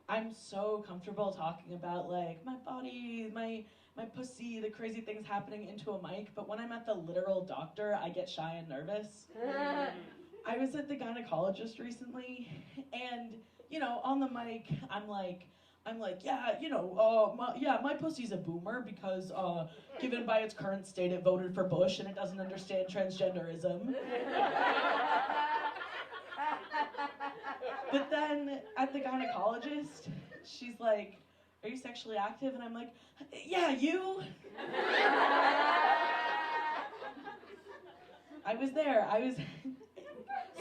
I'm so comfortable talking about like my body, my pussy, the crazy things happening into a mic, but when I'm at the literal doctor, I get shy and nervous. I was at the gynecologist recently, and on the mic, I'm like, yeah, my pussy's a boomer because, given by its current state, it voted for Bush and it doesn't understand transgenderism. But then at the gynecologist, she's like, "Are you sexually active?" And I'm like, "Yeah, you." I was there. I was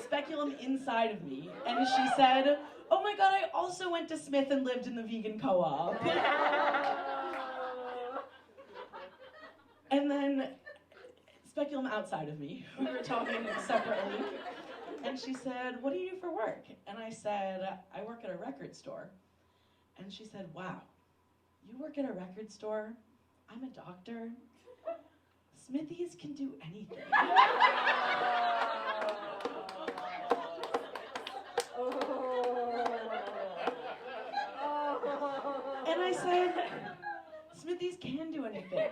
speculum inside of me, and she said, "Oh my God, I also went to Smith and lived in the vegan co-op." And then speculum outside of me, we were talking separately, and she said, "What do you do for work?" And I said, "I work at a record store." And she said, "Wow, you work at a record store? I'm a doctor. Smithies can do anything." And I said, "Smithies can do anything,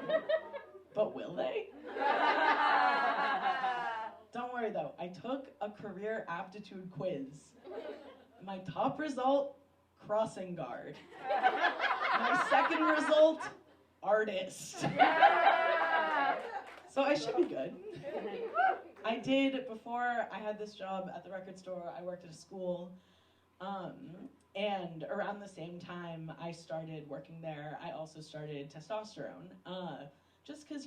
but will they?" Don't worry though, I took a career aptitude quiz. My top result, crossing guard. My second result, artist. So I should be good. I did, before I had this job at the record store, I worked at a school, and around the same time I started working there, I also started testosterone, just because,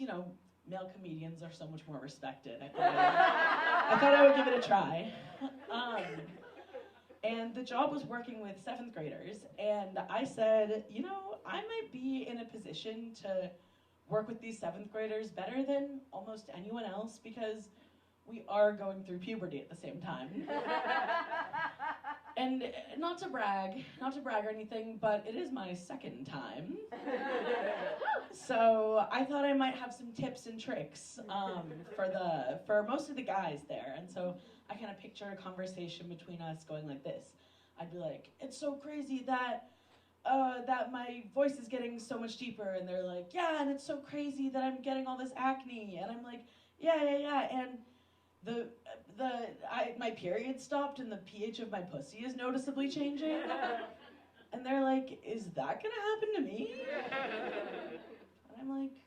male comedians are so much more respected. I thought I would give it a try. And the job was working with 7th graders, and I said, I might be in a position to work with these 7th graders better than almost anyone else because we are going through puberty at the same time. And not to brag or anything, but it is my second time. So I thought I might have some tips and tricks for most of the guys there. And so I kind of picture a conversation between us going like this. I'd be like, "It's so crazy that my voice is getting so much deeper," and they're like, "Yeah, and it's so crazy that I'm getting all this acne," and I'm like, yeah, and my period stopped and the pH of my pussy is noticeably changing, and they're like, "Is that gonna happen to me?" And I'm like,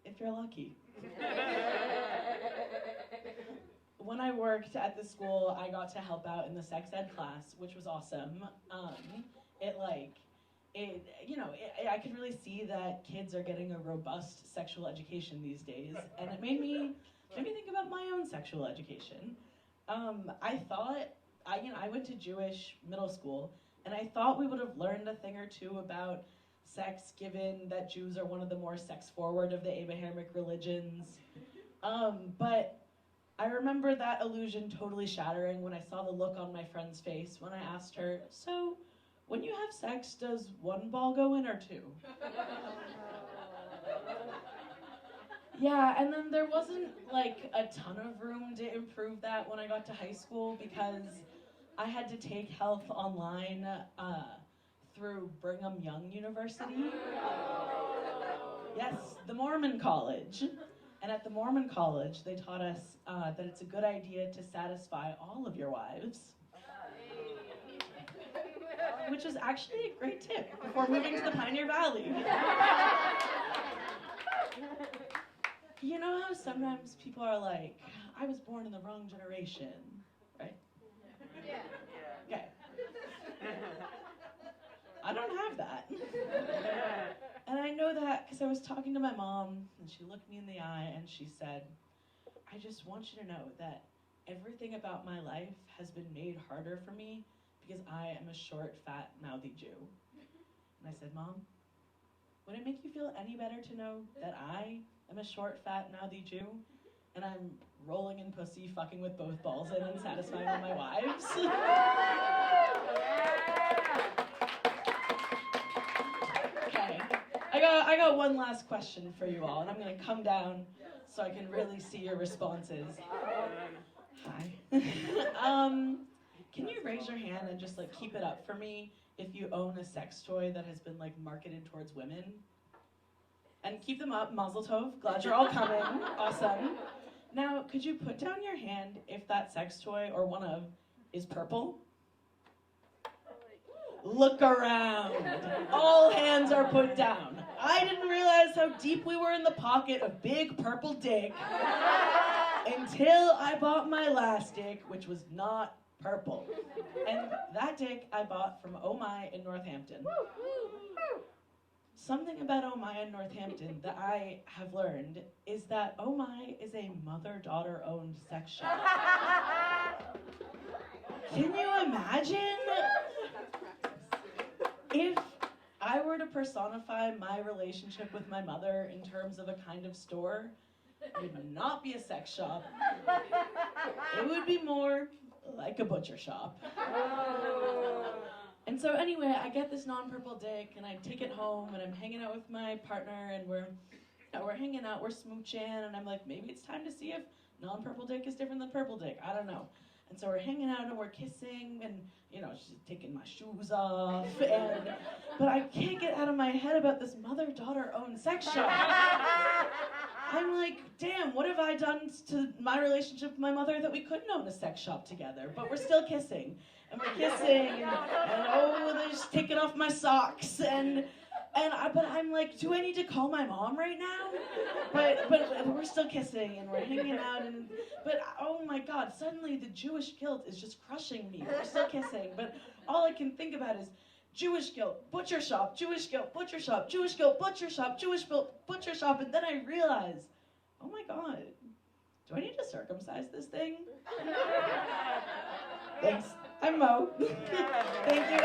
"If you're lucky." When I worked at the school, I got to help out in the sex ed class, which was awesome. I could really see that kids are getting a robust sexual education these days, and it made me think about my own sexual education. I went to Jewish middle school, and I thought we would have learned a thing or two about sex, given that Jews are one of the more sex-forward of the Abrahamic religions. But I remember that illusion totally shattering when I saw the look on my friend's face when I asked her, "So, when you have sex, does one ball go in or two?" Yeah, and then there wasn't like a ton of room to improve that when I got to high school because I had to take health online through Brigham Young University. Yes, the Mormon college. And at the Mormon college, they taught us that it's a good idea to satisfy all of your wives. Which is actually a great tip before moving to the Pioneer Valley. You know how sometimes people are like, "I was born in the wrong generation," right? Yeah. Okay. I don't have that. And I know that because I was talking to my mom, and she looked me in the eye and she said, "I just want you to know that everything about my life has been made harder for me because I am a short, fat, mouthy Jew." And I said, "Mom, would it make you feel any better to know that I am a short, fat, mouthy Jew, and I'm rolling in pussy, fucking with both balls in, and satisfying all my wives?" Okay, I got one last question for you all, and I'm gonna come down so I can really see your responses. Hi. Can you raise your hand and just like keep it up for me if you own a sex toy that has been like marketed towards women? And keep them up, Mazel Tov, glad you're all coming, awesome. Now, could you put down your hand if that sex toy, or one of, is purple? Look around. All hands are put down. I didn't realize how deep we were in the pocket of big purple dick until I bought my last dick, which was not purple. And that dick I bought from Oh My in Northampton. Something about Oh My in Northampton that I have learned is that Oh My is a mother-daughter owned sex shop. Can you imagine? If I were to personify my relationship with my mother in terms of a kind of store, it would not be a sex shop. It would be more like a butcher shop. And so anyway, I get this non-purple dick and I take it home and I'm hanging out with my partner and we're hanging out, we're smooching, and I'm like, maybe it's time to see if non-purple dick is different than purple dick. I don't know. And so we're hanging out and we're kissing and, you know, she's taking my shoes off, but I can't get out of my head about this mother-daughter owned sex shop. I'm like, damn, what have I done to my relationship with my mother that we couldn't own a sex shop together? But we're still kissing. And we're kissing, and oh, they're just taking off my socks, but I'm like, do I need to call my mom right now? But we're still kissing, and we're hanging out, but oh my God, suddenly the Jewish guilt is just crushing me. We're still kissing, but all I can think about is Jewish guilt, butcher shop, Jewish guilt, butcher shop, Jewish guilt, butcher shop, Jewish guilt, butcher shop, and then I realize, oh my God, do I need to circumcise this thing? Thanks. I'm Mo. Thank you.